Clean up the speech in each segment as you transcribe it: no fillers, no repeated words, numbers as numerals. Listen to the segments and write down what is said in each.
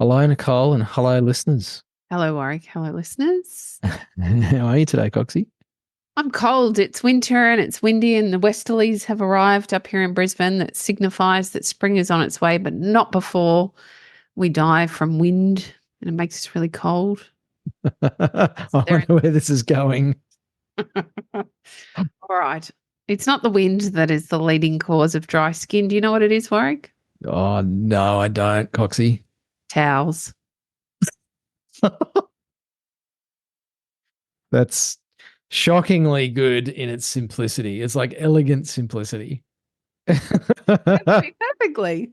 Hello, Nicole, and hello, listeners. Hello, Warwick. Hello, listeners. How are you today, Coxie? I'm cold. It's winter and it's windy, and the westerlies have arrived up here in Brisbane. That signifies that spring is on its way, but not before we die from wind, and it makes us really cold. I There- wonder where this is going. All right. It's not the wind that is the leading cause of dry skin. Do you know what it is, Warwick? Oh, no, I don't, Coxie. Towels. That's shockingly good in its simplicity. It's like elegant simplicity. Perfectly.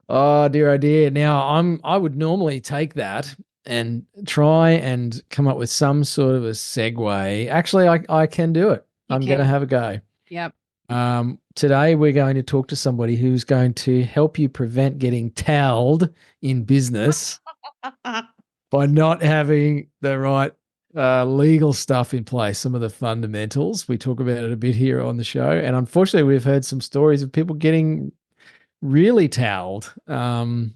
Oh dear, oh dear. Now I would normally take that and try and come up with some sort of a segue. Actually, I can do it. You I'm going to can. have a go. Yep. Today we're going to talk to somebody who's going to help you prevent getting towelled in business by not having the right legal stuff in place. Some of the fundamentals we talk about it a bit here on the show, and unfortunately, we've heard some stories of people getting really towelled and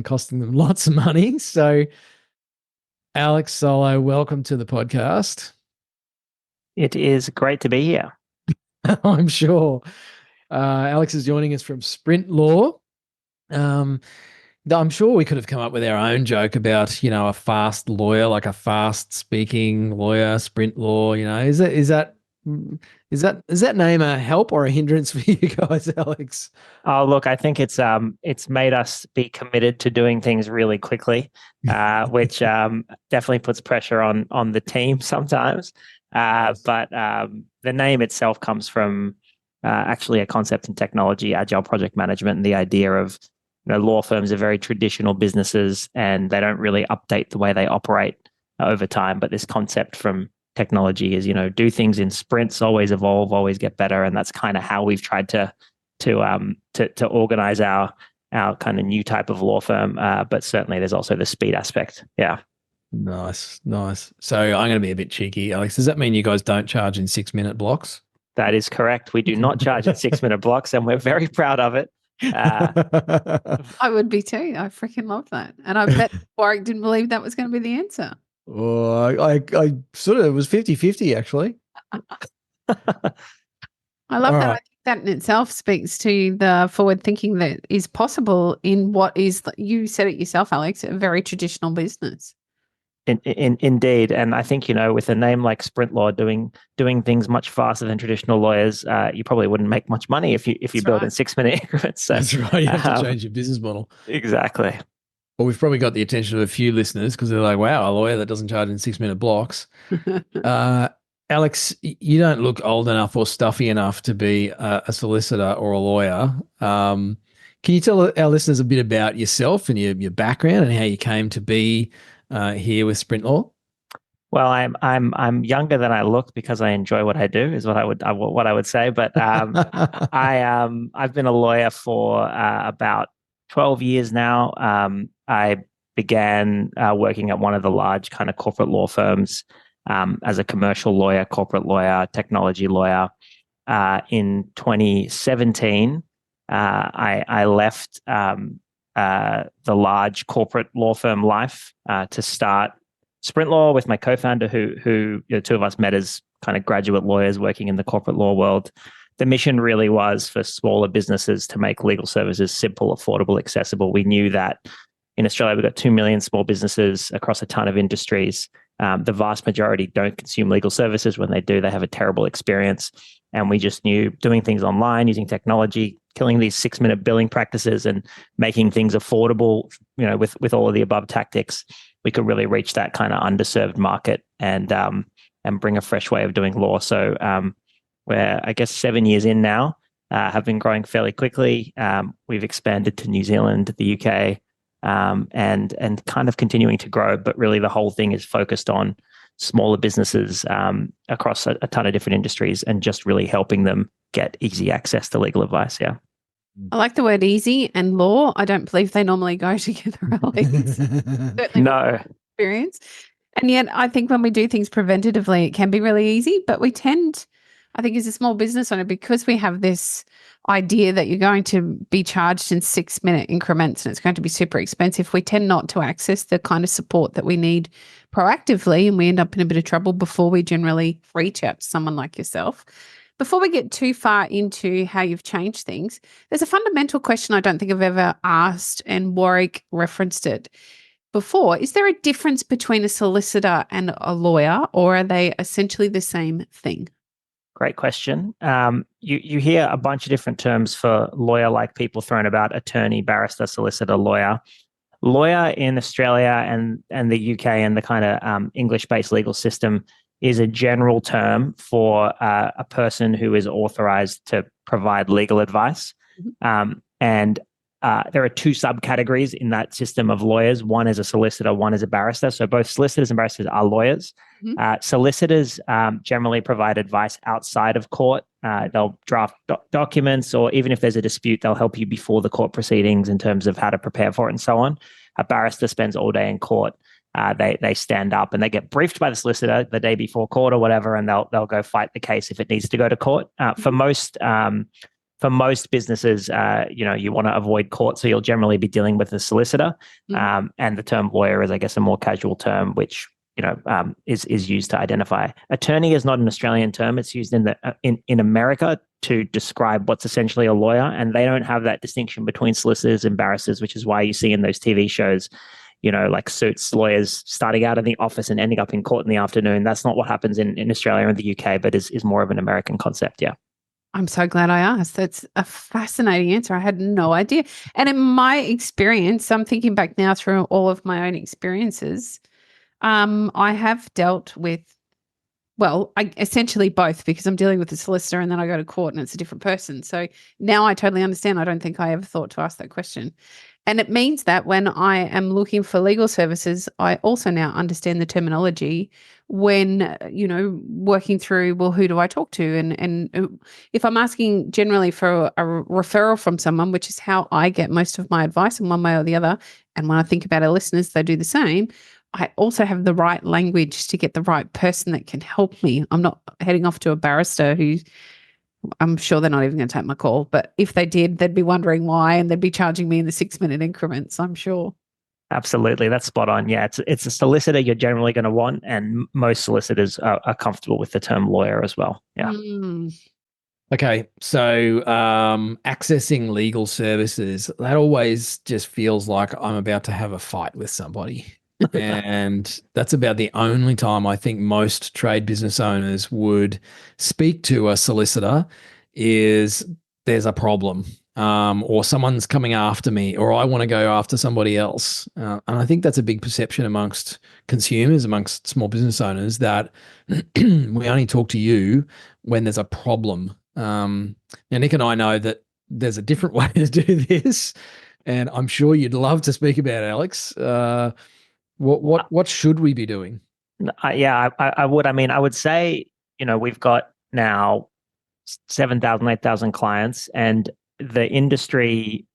costing them lots of money. So, Alex Solo, welcome to the podcast. It is great to be here. I'm sure. Alex is joining us from Sprintlaw. I'm sure we could have come up with our own joke about, a fast lawyer, like a fast speaking lawyer, Sprintlaw. Is that name a help or a hindrance for you guys, Alex? Oh, look, I think it's made us be committed to doing things really quickly, which definitely puts pressure on the team sometimes. But the name itself comes from actually a concept in technology, agile project management, and the idea of law firms are very traditional businesses and they don't really update the way they operate over time. But this concept from technology is, do things in sprints, always evolve, always get better, and that's kind of how we've tried to organize our kind of new type of law firm. But certainly, there's also the speed aspect. Yeah. Nice. So I'm going to be a bit cheeky, Alex. Does that mean you guys don't charge in 6-minute blocks? That is correct. We do not charge in 6-minute blocks, and we're very proud of it. I would be too. I freaking love that. And I bet Warwick didn't believe that was going to be the answer. Oh, I sort of, it was 50-50 actually. I love All that. right. I think that in itself speaks to the forward thinking that is possible in what is, you said it yourself, Alex, a very traditional business. Indeed, and I think with a name like Sprintlaw doing things much faster than traditional lawyers, you probably wouldn't make much money if you build in 6-minute increments. So, that's right. You have to change your business model. Exactly. Well, we've probably got the attention of a few listeners because they're like, "Wow, a lawyer that doesn't charge in 6-minute blocks." Alex, you don't look old enough or stuffy enough to be a solicitor or a lawyer. Can you tell our listeners a bit about yourself and your background and how you came to be here with Sprintlaw? Well, I'm younger than I look because I enjoy what I do, is what I would say. But I've been a lawyer for about 12 years now. I began working at one of the large kind of corporate law firms as a commercial lawyer, corporate lawyer, technology lawyer. In 2017, I left the large corporate law firm life to start Sprintlaw with my co-founder, who the two of us met as kind of graduate lawyers working in the corporate law world. The mission really was for smaller businesses to make legal services simple, affordable, accessible. We knew that in Australia, we've got 2 million small businesses across a ton of industries. The vast majority don't consume legal services. When they do, they have a terrible experience. And we just knew doing things online, using technology, killing these 6-minute billing practices and making things affordable, with all of the above tactics, we could really reach that kind of underserved market and bring a fresh way of doing law. So we're, I guess, 7 years in now, have been growing fairly quickly. We've expanded to New Zealand, the UK, and kind of continuing to grow. But really, the whole thing is focused on smaller businesses across a ton of different industries and just really helping them get easy access to legal advice. Yeah. I like the word easy and law. I don't believe they normally go together, Alex. Certainly No. Experience. And yet I think when we do things preventatively, it can be really easy, but we tend, I think as a small business owner, because we have this idea that you're going to be charged in 6-minute increments and it's going to be super expensive, we tend not to access the kind of support that we need proactively, and we end up in a bit of trouble before we generally reach out to someone like yourself. Before we get too far into how you've changed things, there's a fundamental question I don't think I've ever asked, and Warwick referenced it before. Is there a difference between a solicitor and a lawyer, or are they essentially the same thing? Great question. You hear a bunch of different terms for lawyer, like people thrown about: attorney, barrister, solicitor, lawyer. Lawyer in Australia and the UK and the kind of English-based legal system is a general term for a person who is authorized to provide legal advice. And there are two subcategories in that system of lawyers. One is a solicitor, one is a barrister. So both solicitors and barristers are lawyers. Solicitors generally provide advice outside of court. They'll draft documents, or even if there's a dispute, they'll help you before the court proceedings in terms of how to prepare for it and so on. A barrister spends all day in court. They stand up and they get briefed by the solicitor the day before court or whatever, and they'll go fight the case if it needs to go to court. For most businesses, you want to avoid court, so you'll generally be dealing with a solicitor. And the term lawyer is, I guess, a more casual term, which is used to identify. Attorney is not an Australian term; it's used in America to describe what's essentially a lawyer, and they don't have that distinction between solicitors and barristers, which is why you see in those TV shows, like Suits, lawyers starting out in the office and ending up in court in the afternoon. That's not what happens in Australia and the UK, but is more of an American concept. Yeah. I'm so glad I asked. That's a fascinating answer. I had no idea. And in my experience, I'm thinking back now through all of my own experiences, I have dealt with, essentially both, because I'm dealing with a solicitor and then I go to court and it's a different person. So now I totally understand. I don't think I ever thought to ask that question. And it means that when I am looking for legal services, I also now understand the terminology when, working through, well, who do I talk to? And if I'm asking generally for a referral from someone, which is how I get most of my advice in one way or the other, and when I think about our listeners, they do the same, I also have the right language to get the right person that can help me. I'm not heading off to a barrister who I'm sure they're not even going to take my call, but if they did, they'd be wondering why, and they'd be charging me in the 6-minute increments, I'm sure. Absolutely. That's spot on. Yeah. It's a solicitor you're generally going to want, and most solicitors are comfortable with the term lawyer as well. Yeah. Okay. So accessing legal services, that always just feels like I'm about to have a fight with somebody. And that's about the only time I think most trade business owners would speak to a solicitor is there's a problem, or someone's coming after me, or I want to go after somebody else. And I think that's a big perception amongst consumers, amongst small business owners, that we only talk to you when there's a problem. Now, Nick and I know that there's a different way to do this, and I'm sure you'd love to speak about it, Alex. What should we be doing? I would. I mean, I would say, we've got now 7,000, 8,000 clients, and the industry,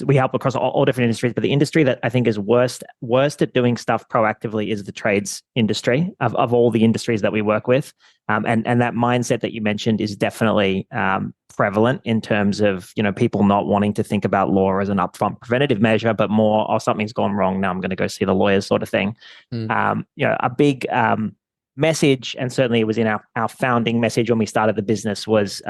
we help across all different industries, but the industry that I think is worst at doing stuff proactively is the trades industry of all the industries that we work with. And that mindset that you mentioned is definitely prevalent in terms of, people not wanting to think about law as an upfront preventative measure, but more, something's gone wrong, now I'm going to go see the lawyers sort of thing. A big message, and certainly it was in our founding message when we started the business, was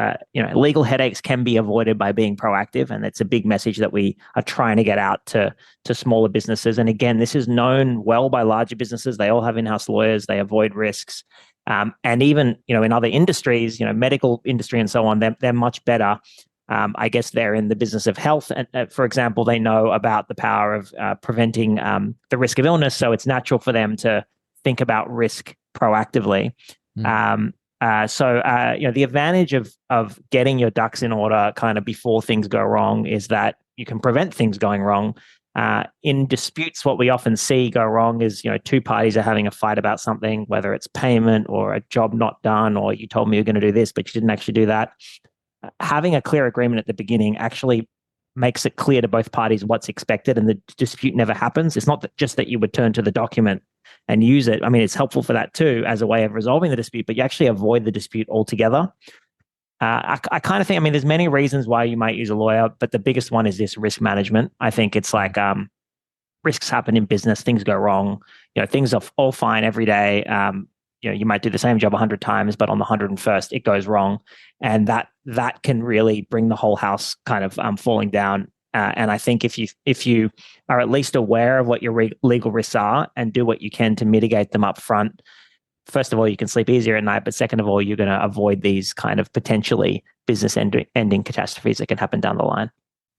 legal headaches can be avoided by being proactive, and it's a big message that we are trying to get out to smaller businesses. And again, this is known well by larger businesses. They all have in-house lawyers, they avoid risks, and even in other industries, medical industry and so on, they're much better. I guess they're in the business of health, and for example, they know about the power of preventing the risk of illness, so it's natural for them to think about risk proactively. The advantage of getting your ducks in order kind of before things go wrong is that you can prevent things going wrong. In disputes, what we often see go wrong is, two parties are having a fight about something, whether it's payment or a job not done, or you told me you're going to do this, but you didn't actually do that. Having a clear agreement at the beginning actually makes it clear to both parties what's expected, and the dispute never happens. It's not just that you would turn to the document and use it. I mean, it's helpful for that too as a way of resolving the dispute, but you actually avoid the dispute altogether. I kind of think, I mean, there's many reasons why you might use a lawyer, but the biggest one is this risk management. I think it's like risks happen in business, things go wrong, things are all fine every day. You might do the same job 100 times, but on the 101st, it goes wrong. And that can really bring the whole house kind of falling down. And I think if you are at least aware of what your legal risks are and do what you can to mitigate them up front, first of all, you can sleep easier at night. But second of all, you're going to avoid these kind of potentially business ending catastrophes that can happen down the line.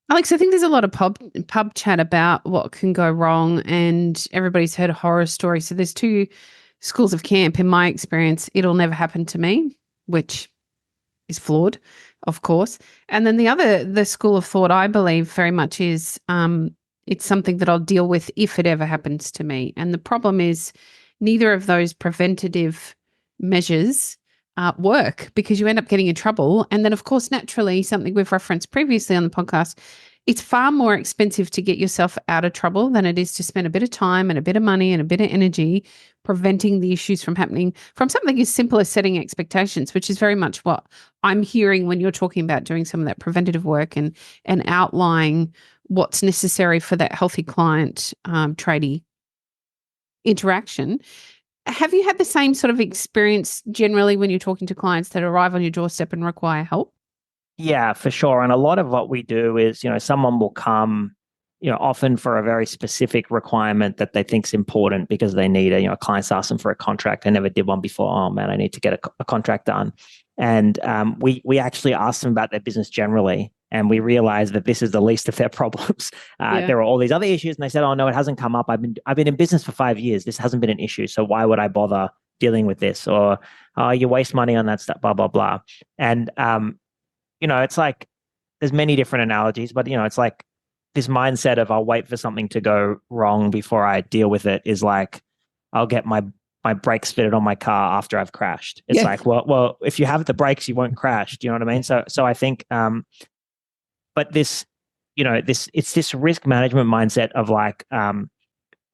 Alex, I think there's a lot of pub chat about what can go wrong, and everybody's heard a horror story. So there's two schools of camp. In my experience, it'll never happen to me, which is flawed, of course. And then the school of thought, I believe very much is it's something that I'll deal with if it ever happens to me. And the problem is neither of those preventative measures work, because you end up getting in trouble. And then, of course, naturally, something we've referenced previously on the podcast, it's far more expensive to get yourself out of trouble than it is to spend a bit of time and a bit of money and a bit of energy preventing the issues from happening, from something as simple as setting expectations, which is very much what I'm hearing when you're talking about doing some of that preventative work and outlining what's necessary for that healthy client tradie interaction. Have you had the same sort of experience generally when you're talking to clients that arrive on your doorstep and require help? Yeah, for sure. And a lot of what we do is, someone will come, often for a very specific requirement that they think is important because they need a clients ask them for a contract. They never did one before. Oh man, I need to get a contract done. And we actually ask them about their business generally. And we realize that this is the least of their problems. There are all these other issues. And they said, oh no, it hasn't come up. I've been in business for 5 years. This hasn't been an issue. So why would I bother dealing with this? Or you waste money on that stuff, blah, blah, blah. And, it's like, there's many different analogies, but, it's like this mindset of I'll wait for something to go wrong before I deal with it is like, I'll get my brakes fitted on my car after I've crashed. It's like, well, if you have the brakes, you won't crash. Do you know what I mean? So I think, but this, it's this risk management mindset of like,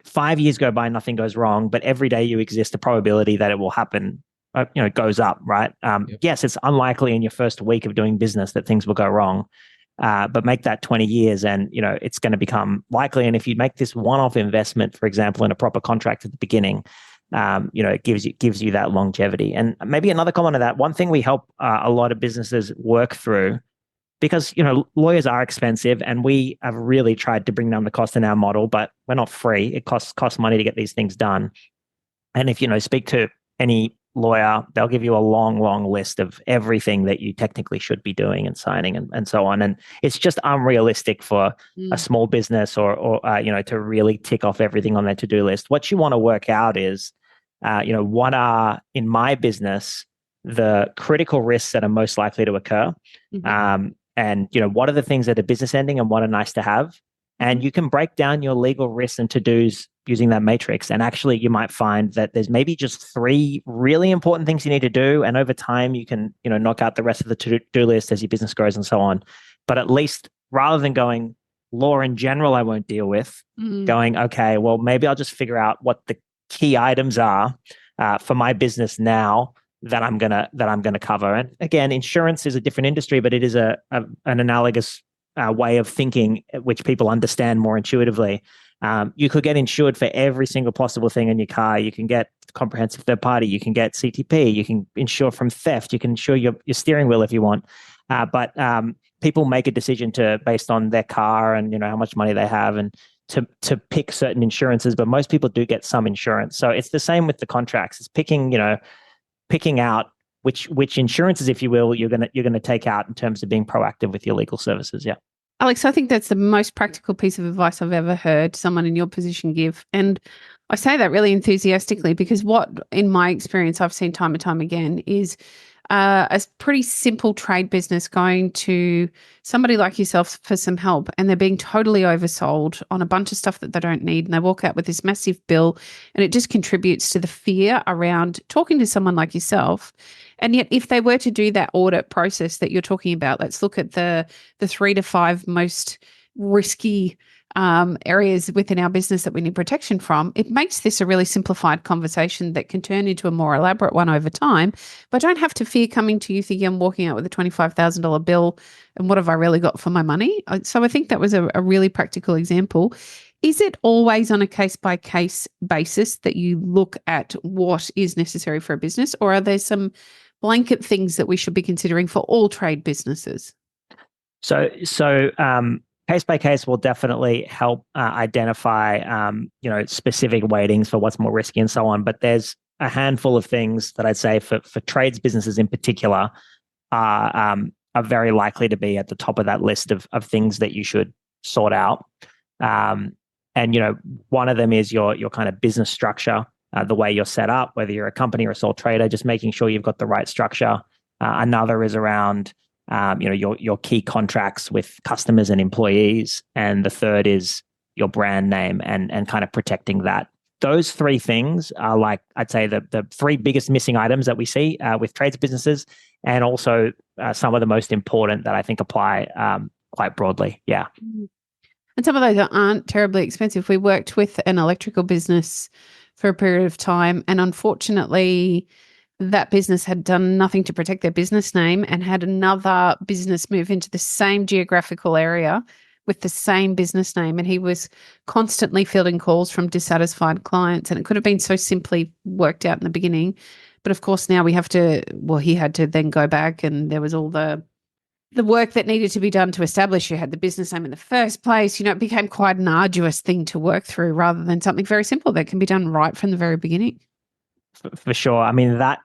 5 years go by, nothing goes wrong, but every day you exist, the probability that it will happen, goes up, right? Yes, it's unlikely in your first week of doing business that things will go wrong, but make that 20 years and, it's going to become likely. And if you make this one-off investment, for example, in a proper contract at the beginning, it gives you that longevity. And maybe another comment on that, one thing we help a lot of businesses work through, because, lawyers are expensive and we have really tried to bring down the cost in our model, but we're not free. It costs money to get these things done. And if, speak to any lawyer, they'll give you a long, long list of everything that you technically should be doing and signing and so on. And it's just unrealistic for a small business or to really tick off everything on their to-do list. What you want to work out is, what are, in my business, the critical risks that are most likely to occur. And, what are the things that are business ending and what are nice to have? And you can break down your legal risks and to-dos using that matrix. And actually, you might find that there's maybe just 3 really important things you need to do. And over time, you can, knock out the rest of the to-do list as your business grows and so on. But at least rather than going law in general, I won't deal with, going, okay, well, maybe I'll just figure out what the key items are for my business now that I'm gonna cover. And again, insurance is a different industry, but it is an analogous way of thinking, which people understand more intuitively. You could get insured for every single possible thing in your car. You can get comprehensive third party. You can get CTP. You can insure from theft. You can insure your steering wheel if you want. But people make a decision based on their car and how much money they have and to pick certain insurances. But most people do get some insurance. So it's the same with the contracts. It's picking out which insurances, if you will, you're gonna take out in terms of being proactive with your legal services. Yeah. Alex, I think that's the most practical piece of advice I've ever heard someone in your position give. And I say that really enthusiastically because what, in my experience, I've seen time and time again is a pretty simple trade business going to somebody like yourself for some help, and they're being totally oversold on a bunch of stuff that they don't need. And they walk out with this massive bill, and it just contributes to the fear around talking to someone like yourself. And yet, if they were to do that audit process that you're talking about, let's look at the 3 to 5 most risky areas within our business that we need protection from, it makes this a really simplified conversation that can turn into a more elaborate one over time. But I don't have to fear coming to you thinking I'm walking out with a $25,000 bill and what have I really got for my money? So I think that was a really practical example. Is it always on a case-by-case basis that you look at what is necessary for a business, or are there some blanket things that we should be considering for all trade businesses? So case by case will definitely help identify, specific weightings for what's more risky and so on. But there's a handful of things that I'd say for trades businesses in particular are very likely to be at the top of that list of things that you should sort out. And one of them is your kind of business structure, the way you're set up, whether you're a company or a sole trader, just making sure you've got the right structure. Another is around your key contracts with customers and employees. And the third is your brand name and kind of protecting that. Those three things are, like, I'd say the three biggest missing items that we see with trades businesses, and also some of the most important that I think apply quite broadly. Yeah. And some of those aren't terribly expensive. We worked with an electrical business for a period of time, and unfortunately, that business had done nothing to protect their business name and had another business move into the same geographical area with the same business name. And he was constantly fielding calls from dissatisfied clients. And it could have been so simply worked out in the beginning. But of course, now he had to then go back, and there was all the work that needed to be done to establish you had the business name in the first place. It became quite an arduous thing to work through rather than something very simple that can be done right from the very beginning. For sure. I mean, that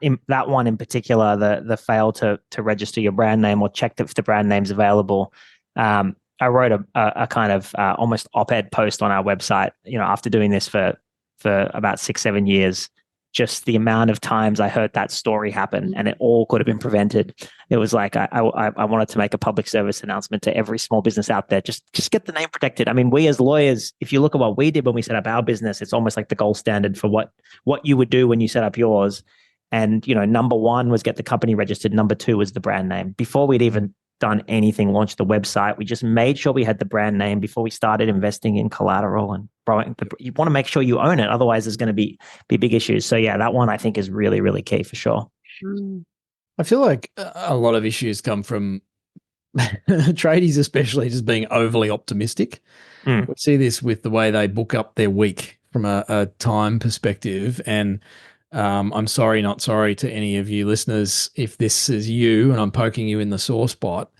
one in particular, the fail to register your brand name or check if the brand name's available. I wrote a kind of almost op-ed post on our website, after doing this for about 6-7 years. Just the amount of times I heard that story happen, and it all could have been prevented. It was like I wanted to make a public service announcement to every small business out there. Just get the name protected. I mean, we as lawyers, if you look at what we did when we set up our business, it's almost like the gold standard for what you would do when you set up yours. And number one was get the company registered. Number two was the brand name. Before we'd even done anything, launched the website, we just made sure we had the brand name before we started investing in collateral and borrowing. You want to make sure you own it, otherwise there's going to be big issues. So yeah, that one I think is really, really key for sure. I feel like a lot of issues come from tradies, especially just being overly optimistic. We see this with the way they book up their week from a time perspective. And I'm sorry, not sorry to any of you listeners if this is you and I'm poking you in the sore spot.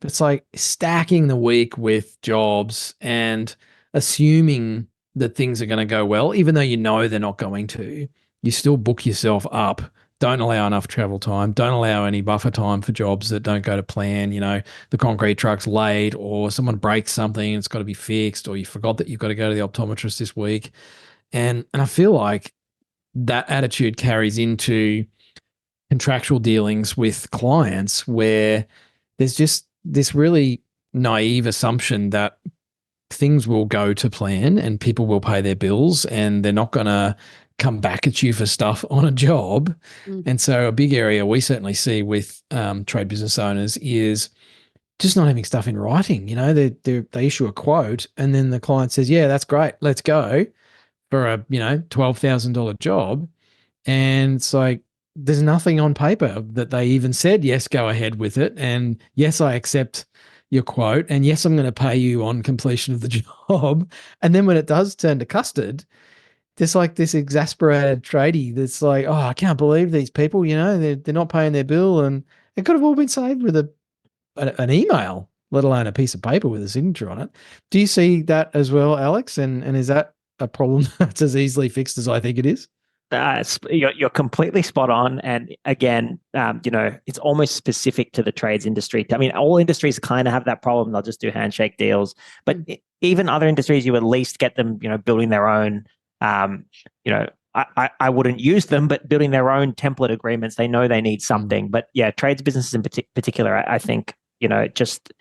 But it's like stacking the week with jobs and assuming that things are going to go well, even though they're not going to. You still book yourself up. Don't allow enough travel time. Don't allow any buffer time for jobs that don't go to plan. The concrete truck's late, or someone breaks something and it's got to be fixed, or you forgot that you've got to go to the optometrist this week. And I feel like that attitude carries into contractual dealings with clients, where there's just this really naive assumption that things will go to plan and people will pay their bills and they're not going to come back at you for stuff on a job. And so a big area we certainly see with trade business owners is just not having stuff in writing. They issue a quote and then the client says, yeah, that's great, let's go, for a $12,000 job. And it's like, there's nothing on paper that they even said, yes, go ahead with it. And yes, I accept your quote. And yes, I'm going to pay you on completion of the job. And then when it does turn to custard, there's like this exasperated tradie that's like, oh, I can't believe these people, they're not paying their bill. And it could have all been saved with an email, let alone a piece of paper with a signature on it. Do you see that as well, Alex? And is that a problem that's as easily fixed as I think it is? You're completely spot on. And again, it's almost specific to the trades industry. I mean, all industries kind of have that problem. They'll just do handshake deals. But even other industries, you at least get them, building their own, I wouldn't use them, but building their own template agreements. They know they need something. But yeah, trades businesses in particular, I think, just...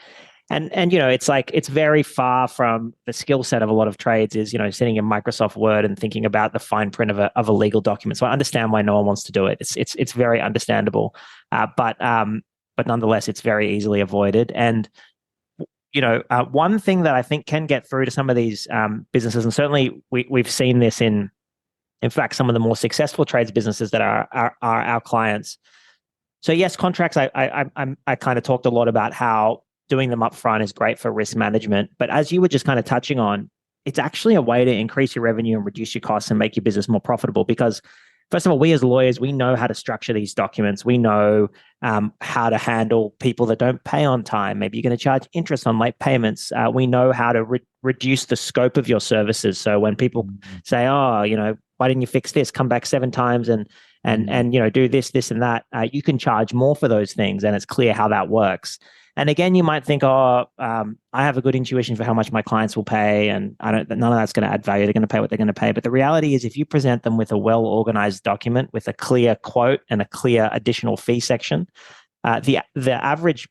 And it's like, it's very far from the skill set of a lot of trades is, sitting in Microsoft Word and thinking about the fine print of a legal document. So I understand why no one wants to do it. It's very understandable. But nonetheless, it's very easily avoided. And one thing that I think can get through to some of these businesses, and certainly we've seen this in fact, some of the more successful trades businesses that are our clients. So yes, contracts. I kind of talked a lot about how doing them upfront is great for risk management, but as you were just kind of touching on, it's actually a way to increase your revenue and reduce your costs and make your business more profitable. Because first of all, we as lawyers, we know how to structure these documents. We know how to handle people that don't pay on time. Maybe you're going to charge interest on late payments. We know how to reduce the scope of your services. So when people say, "Oh, why didn't you fix this? Come back 7 times and do this and that," you can charge more for those things, and it's clear how that works. And again, you might think, I have a good intuition for how much my clients will pay, and none of that's going to add value. They're going to pay what they're going to pay. But the reality is, if you present them with a well-organized document with a clear quote and a clear additional fee section, the average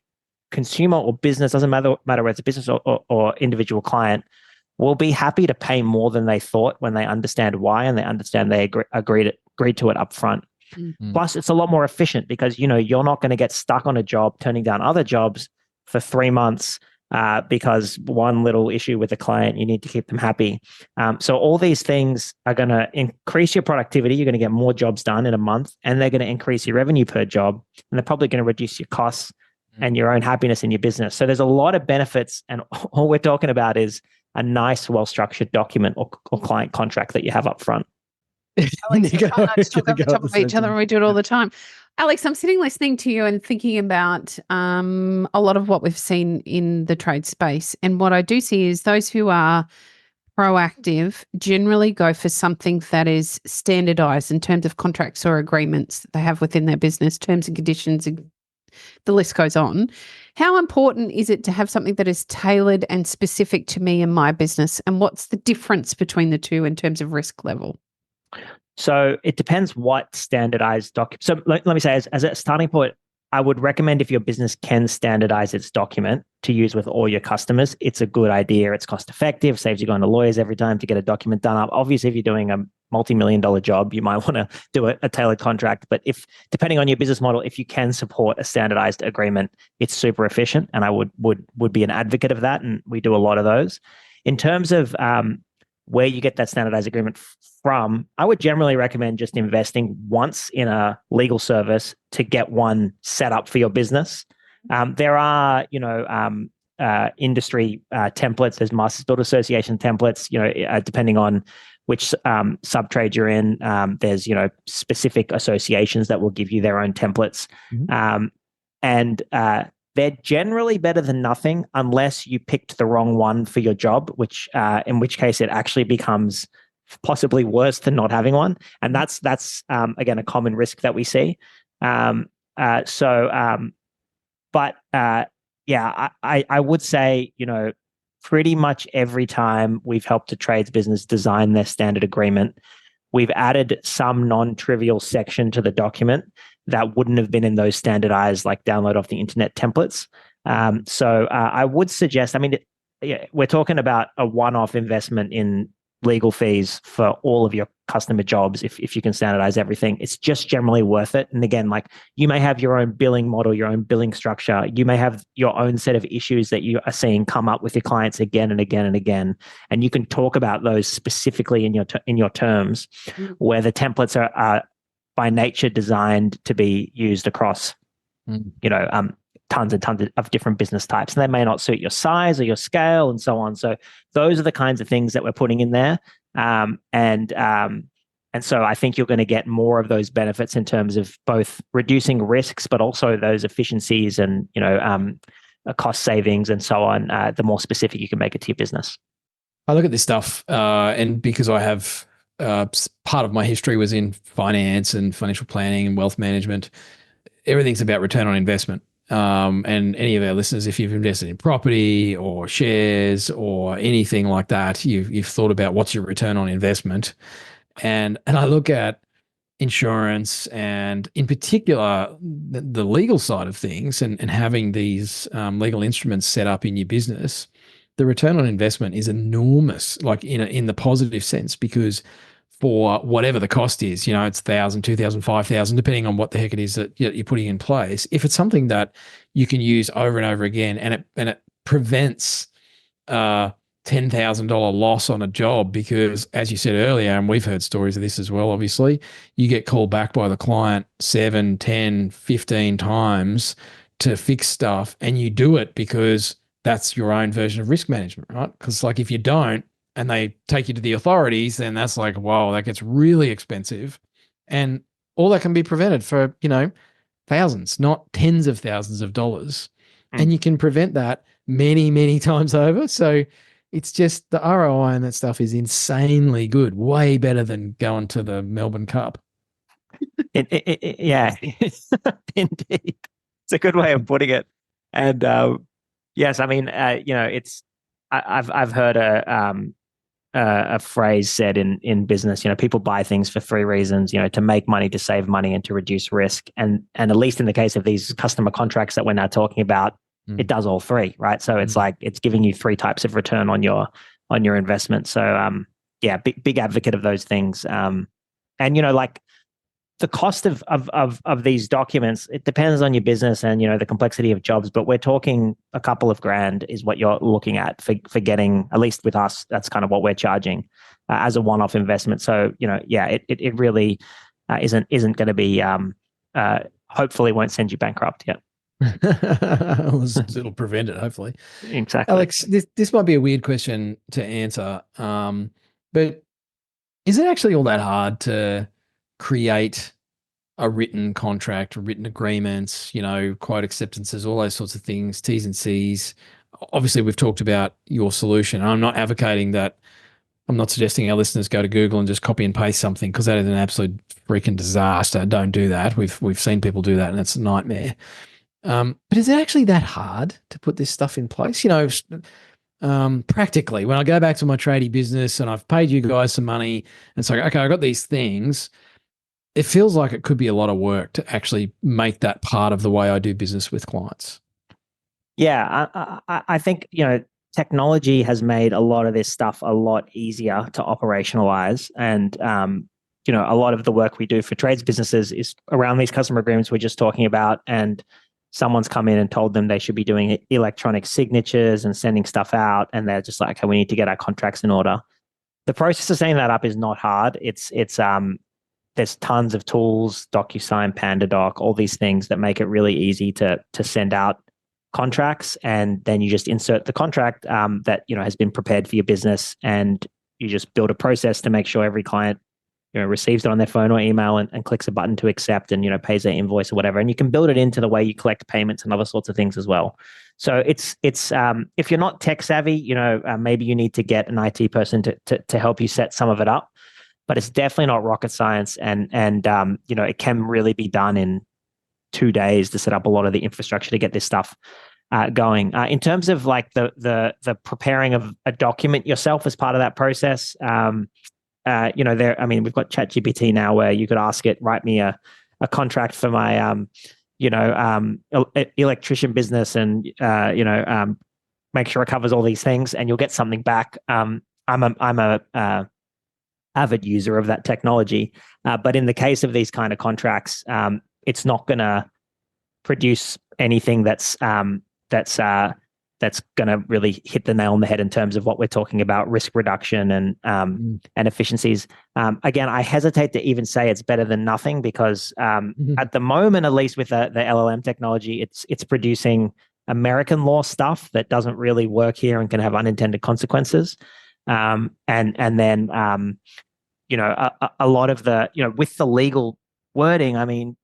consumer or business, doesn't matter whether it's a business or individual client, will be happy to pay more than they thought when they understand why and they understand they agreed to it upfront. Mm-hmm. Plus, it's a lot more efficient because you're not going to get stuck on a job turning down other jobs for 3 months because one little issue with the client, you need to keep them happy. So all these things are going to increase your productivity. You're going to get more jobs done in a month, and they're going to increase your revenue per job, and they're probably going to reduce your costs and your own happiness in your business. So there's a lot of benefits, and all we're talking about is a nice, well-structured document or client contract that you have up front. Alex, we try not to talk over the top of each other, and we do it all the time. Alex, I'm sitting listening to you and thinking about a lot of what we've seen in the trade space. And what I do see is those who are proactive generally go for something that is standardized in terms of contracts or agreements that they have within their business, terms and conditions, and the list goes on. How important is it to have something that is tailored and specific to me and my business? And what's the difference between the two in terms of risk level? So it depends what standardized document. So let me say, as a starting point, I would recommend if your business can standardize its document to use with all your customers, it's a good idea. It's cost effective, saves you going to lawyers every time to get a document done up. Obviously, if you're doing a multi-million-dollar job, you might want to do a tailored contract. But depending on your business model, if you can support a standardized agreement, it's super efficient. And I would be an advocate of that. And we do a lot of those. In terms of where you get that standardized agreement from, I would generally recommend just investing once in a legal service to get one set up for your business. There are, industry templates. There's Masters Builder Association templates. Depending on which sub-trade you're in, there's specific associations that will give you their own templates, and they're generally better than nothing unless you picked the wrong one for your job, in which case it actually becomes possibly worse than not having one. And that's again, a common risk that we see. I would say, pretty much every time we've helped a trades business design their standard agreement, we've added some non-trivial section to the document that wouldn't have been in those standardized, like download off the internet templates. I would suggest, we're talking about a one-off investment in legal fees for all of your customer jobs. If you can standardize everything, it's just generally worth it. And again, like, you may have your own billing model, your own billing structure. You may have your own set of issues that you are seeing come up with your clients again and again and again. And you can talk about those specifically in your terms, where the templates are by nature designed to be used across, tons and tons of different business types, and they may not suit your size or your scale and so on. So those are the kinds of things that we're putting in there. And so I think you're going to get more of those benefits in terms of both reducing risks, but also those efficiencies and, cost savings and so on, the more specific you can make it to your business. I look at this stuff, and because I have part of my history was in finance and financial planning and wealth management, everything's about return on investment. And any of our listeners, if you've invested in property or shares or anything like that, you've thought about what's your return on investment. And I look at insurance and in particular the legal side of things and having these legal instruments set up in your business. The return on investment is enormous, like in the positive sense, because for whatever the cost is, it's $1,000, $2,000, $5,000, depending on what the heck it is that you're putting in place. If it's something that you can use over and over again, and it prevents $10,000 loss on a job because, as you said earlier, and we've heard stories of this as well, obviously, you get called back by the client 7, 10, 15 times to fix stuff, and you do it because that's your own version of risk management, right? Because like if you don't and they take you to the authorities, then that's like, whoa, that gets really expensive. And all that can be prevented for, thousands, not tens of thousands of dollars. And you can prevent that many, many times over. So it's just the ROI on that stuff is insanely good, way better than going to the Melbourne Cup. Yeah, indeed. It's a good way of putting it. And yes, I mean, I've heard a phrase said in business. People buy things for three reasons. To make money, to save money, and to reduce risk. And at least in the case of these customer contracts that we're now talking about, it does all three, right? So it's like it's giving you three types of return on your investment. So yeah, big advocate of those things. And like the cost of these documents, it depends on your business and the complexity of jobs, but we're talking a couple of grand is what you're looking at for getting, at least with us, that's kind of what we're charging as a one-off investment. So yeah, it really isn't going to be hopefully won't send you bankrupt. Yeah. It'll prevent it, hopefully. Exactly. Alex, this might be a weird question to answer, but is it actually all that hard to create a written contract, written agreements, quote acceptances, all those sorts of things, T's and C's? Obviously, we've talked about your solution. I'm not advocating that. I'm not suggesting our listeners go to Google and just copy and paste something, because that is an absolute freaking disaster. Don't do that. We've seen people do that, and it's a nightmare. But is it actually that hard to put this stuff in place? Practically, when I go back to my tradie business and I've paid you guys some money, and it's like, okay, I got these things. It feels like it could be a lot of work to actually make that part of the way I do business with clients. Yeah, I think, technology has made a lot of this stuff a lot easier to operationalize. And, a lot of the work we do for trades businesses is around these customer agreements we're just talking about. And someone's come in and told them they should be doing electronic signatures and sending stuff out. And they're just like, okay, we need to get our contracts in order. The process of setting that up is not hard. There's tons of tools, DocuSign, PandaDoc, all these things that make it really easy to send out contracts. And then you just insert the contract that has been prepared for your business, and you just build a process to make sure every client receives it on their phone or email and clicks a button to accept and pays their invoice or whatever. And you can build it into the way you collect payments and other sorts of things as well. So it's if you're not tech savvy, maybe you need to get an IT person to help you set some of it up. But it's definitely not rocket science, and it can really be done in 2 days to set up a lot of the infrastructure to get this stuff going. In terms of like the preparing of a document yourself as part of that process, we've got ChatGPT now where you could ask it, write me a contract for my electrician business, and make sure it covers all these things, and you'll get something back. I'm a avid user of that technology, but in the case of these kind of contracts, it's not going to produce anything that's going to really hit the nail on the head in terms of what we're talking about, risk reduction and efficiencies. Again, I hesitate to even say it's better than nothing, because at the moment, at least with the LLM technology, it's producing American law stuff that doesn't really work here and can have unintended consequences. And then a lot of the with the legal wording, I mean,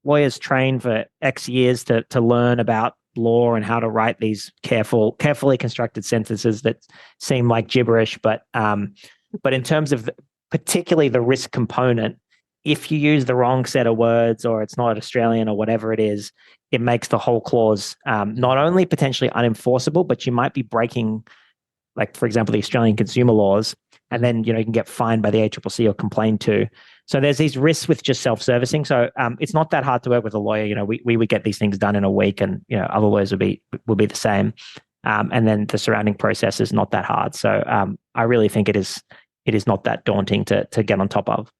lawyers train for X years to learn about law and how to write these carefully constructed sentences that seem like gibberish. But in terms of particularly the risk component, if you use the wrong set of words, or it's not Australian or whatever it is, it makes the whole clause not only potentially unenforceable, but you might be breaking, like, for example, the Australian consumer laws, and then you can get fined by the ACCC or complained to. So there's these risks with just self-servicing. So it's not that hard to work with a lawyer. We would get these things done in a week, and other lawyers would be the same. And then the surrounding process is not that hard. So I really think it is not that daunting to get on top of.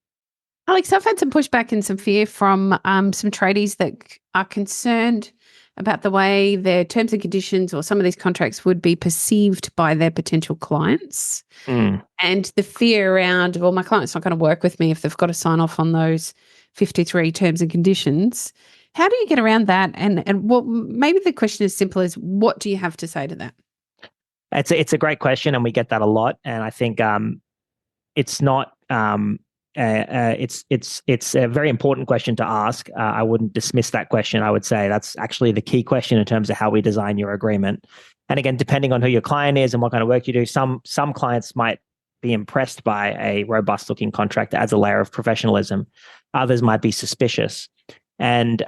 Alex, I've had some pushback and some fear from some tradies that are concerned about the way their terms and conditions or some of these contracts would be perceived by their potential clients. And the fear around, well, my client's not going to work with me if they've got to sign off on those 53 terms and conditions. How do you get around that? And well, maybe the question is simple as, what do you have to say to that? It's a great question, and we get that a lot. And I think it's not it's a very important question to ask. I wouldn't dismiss that question. I would say that's actually the key question in terms of how we design your agreement. And again, depending on who your client is and what kind of work you do, some clients might be impressed by a robust looking contract that adds a layer of professionalism. Others might be suspicious. And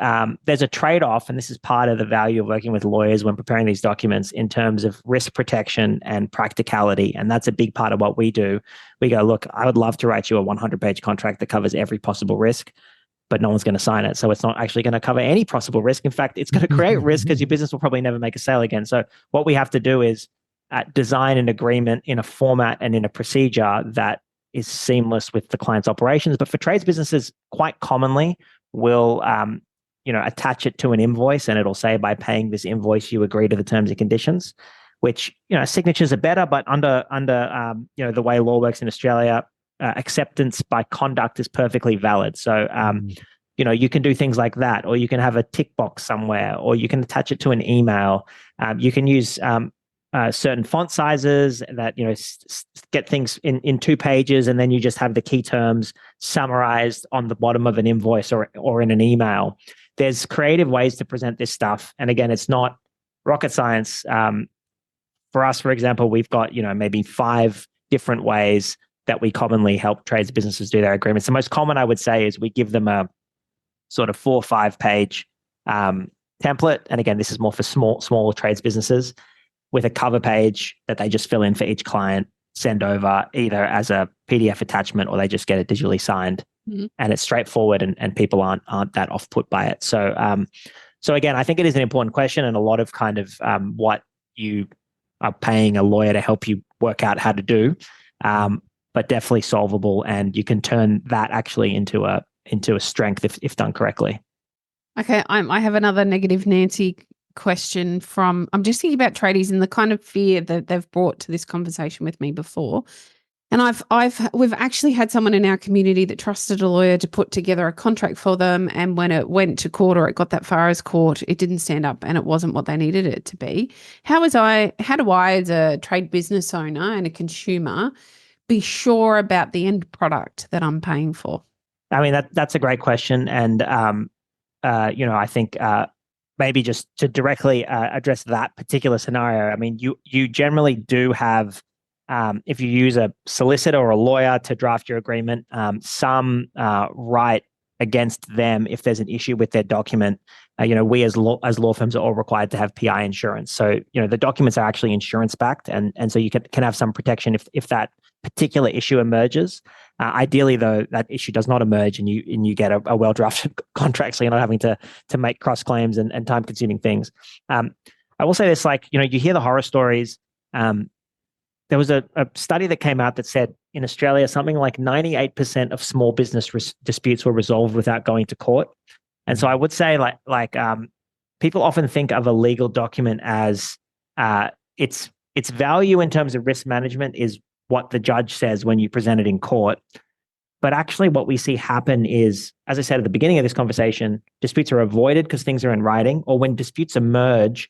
there's a trade-off, and this is part of the value of working with lawyers when preparing these documents in terms of risk protection and practicality. And that's a big part of what we do. We go, look, I would love to write you a 100-page contract that covers every possible risk, but no one's going to sign it. So it's not actually going to cover any possible risk. In fact, it's going to create risk because your business will probably never make a sale again. So what we have to do is design an agreement in a format and in a procedure that is seamless with the client's operations. But for trades businesses, quite commonly, will attach it to an invoice, and it'll say, by paying this invoice, you agree to the terms and conditions, which, signatures are better, but under the way law works in Australia, acceptance by conduct is perfectly valid. So, you can do things like that, or you can have a tick box somewhere, or you can attach it to an email. You can use certain font sizes that get things in 2 pages, and then you just have the key terms summarized on the bottom of an invoice or in an email. There's creative ways to present this stuff, and again, it's not rocket science. For us, for example, we've got maybe 5 different ways that we commonly help trades businesses do their agreements. The most common, I would say, is we give them a sort of 4 or 5 page template, and again, this is more for small trades businesses, with a cover page that they just fill in for each client, send over either as a PDF attachment, or they just get it digitally signed. And it's straightforward, and people aren't that off put by it. So again, I think it is an important question, and a lot of kind of what you are paying a lawyer to help you work out how to do, but definitely solvable, and you can turn that actually into a strength if done correctly. Okay, I have another negative Nancy question from, I'm just thinking about tradies and the kind of fear that they've brought to this conversation with me before. And we've actually had someone in our community that trusted a lawyer to put together a contract for them, and when it went to court, or it got that far as court, it didn't stand up and it wasn't what they needed it to be. How do I, as a trade business owner and a consumer, be sure about the end product that I'm paying for? I mean, that's a great question, and I think maybe just to directly address that particular scenario, I mean, you generally do have, if you use a solicitor or a lawyer to draft your agreement, some right against them if there's an issue with their document. We as law firms are all required to have PI insurance. So, the documents are actually insurance backed, and so you can have some protection if that particular issue emerges. Ideally, though, that issue does not emerge, and you get a well-drafted contract, so you're not having to make cross claims and time-consuming things. I will say this: you hear the horror stories. There was a study that came out that said in Australia something like 98% of small business disputes were resolved without going to court. And so I would say, people often think of a legal document as its value in terms of risk management is what the judge says when you present it in court. But actually what we see happen is, as I said at the beginning of this conversation, disputes are avoided because things are in writing, or when disputes emerge,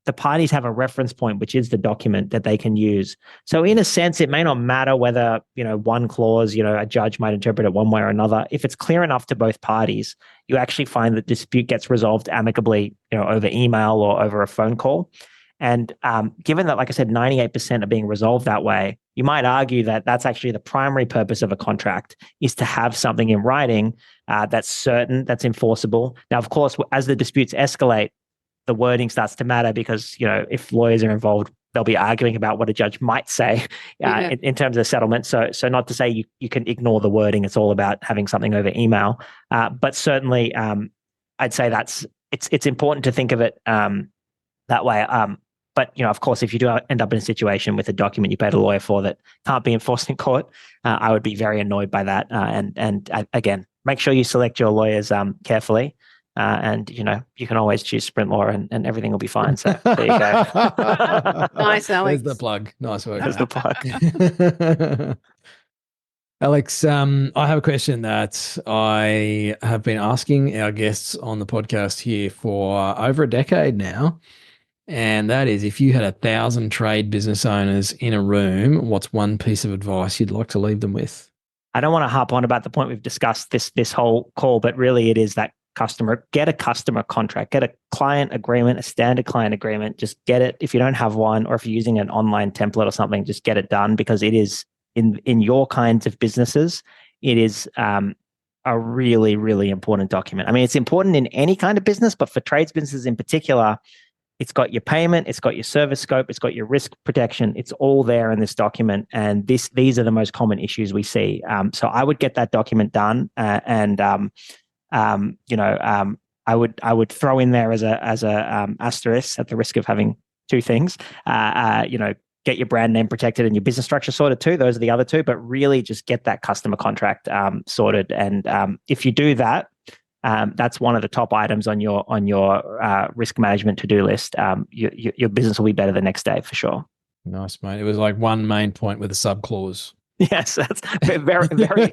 the parties have a reference point, which is the document that they can use. So in a sense, it may not matter whether, one clause, a judge might interpret it one way or another. If it's clear enough to both parties, you actually find that dispute gets resolved amicably, over email or over a phone call. And given that, like I said, 98% are being resolved that way, you might argue that that's actually the primary purpose of a contract, is to have something in writing that's certain, that's enforceable. Now, of course, as the disputes escalate, the wording starts to matter, because if lawyers are involved, they'll be arguing about what a judge might say in terms of settlement. So not to say you can ignore the wording. It's all about having something over email. But certainly, I'd say it's important to think of it that way. But of course, if you do end up in a situation with a document you paid a lawyer for that can't be enforced in court, I would be very annoyed by that. And again, make sure you select your lawyers carefully. and you can always choose Sprintlaw, and everything will be fine. So there you go. Nice, Alex. There's the plug. Nice work. There's the plug. Alex, I have a question that I have been asking our guests on the podcast here for over a decade now. And that is, if you had 1,000 trade business owners in a room, what's one piece of advice you'd like to leave them with? I don't want to harp on about the point we've discussed this whole call, but really it is that get a customer contract, get a client agreement, a standard client agreement. Just get it. If you don't have one, or if you're using an online template or something, just get it done, because it is in your kinds of businesses, it is a really, really important document. I mean, it's important in any kind of business, but for trades businesses in particular, it's got your payment, it's got your service scope, it's got your risk protection. It's all there in this document, and these are the most common issues we see. So I would get that document done, and I would throw in there as a asterisk, at the risk of having two things. Get your brand name protected and your business structure sorted too. Those are the other two, but really just get that customer contract sorted. And if you do that, that's one of the top items on your risk management to-do list. Your business will be better the next day for sure. Nice, mate. It was like one main point with a subclause. Yes, that's very, very.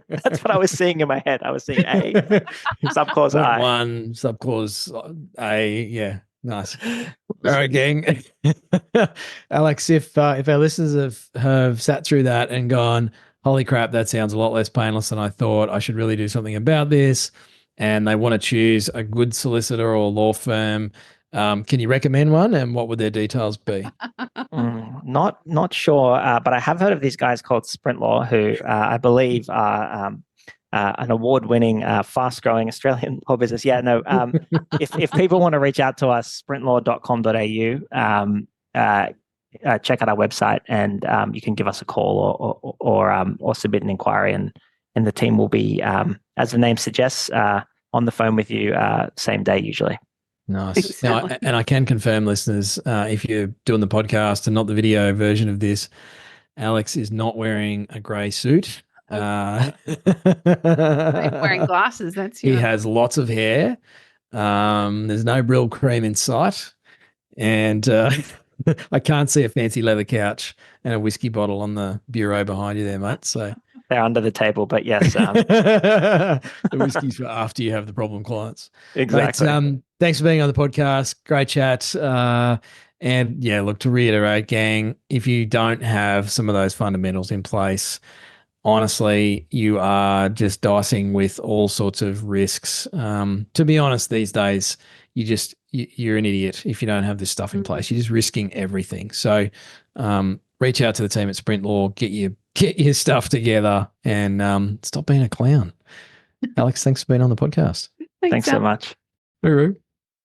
That's what I was seeing in my head. I was seeing A, subclause I. One, subclause A. Yeah, nice. All right, gang. Alex, if our listeners have sat through that and gone, holy crap, that sounds a lot less painless than I thought, I should really do something about this, and they want to choose a good solicitor or law firm, can you recommend one, and what would their details be? Not sure, but I have heard of these guys called Sprintlaw, who I believe are an award-winning, fast-growing Australian law business. Yeah, no. If people want to reach out to us, sprintlaw.com.au, check out our website, and you can give us a call or submit an inquiry, and the team will be, as the name suggests, on the phone with you same day usually. Nice. Now, and I can confirm, listeners, if you're doing the podcast and not the video version of this, Alex is not wearing a grey suit. I'm wearing glasses. That's He has lots of hair. There's no Brill cream in sight, and I can't see a fancy leather couch and a whiskey bottle on the bureau behind you there, mate. So they're under the table, but yes, the whiskey's for after you have the problem clients. Exactly. But, thanks for being on the podcast. Great chat. And yeah, look, to reiterate, gang, if you don't have some of those fundamentals in place, honestly, you are just dicing with all sorts of risks. To be honest, these days, you're an idiot if you don't have this stuff in place. You're just risking everything. So reach out to the team at Sprintlaw, get your stuff together, and stop being a clown. Alex, thanks for being on the podcast. Thanks so much. Hooroo.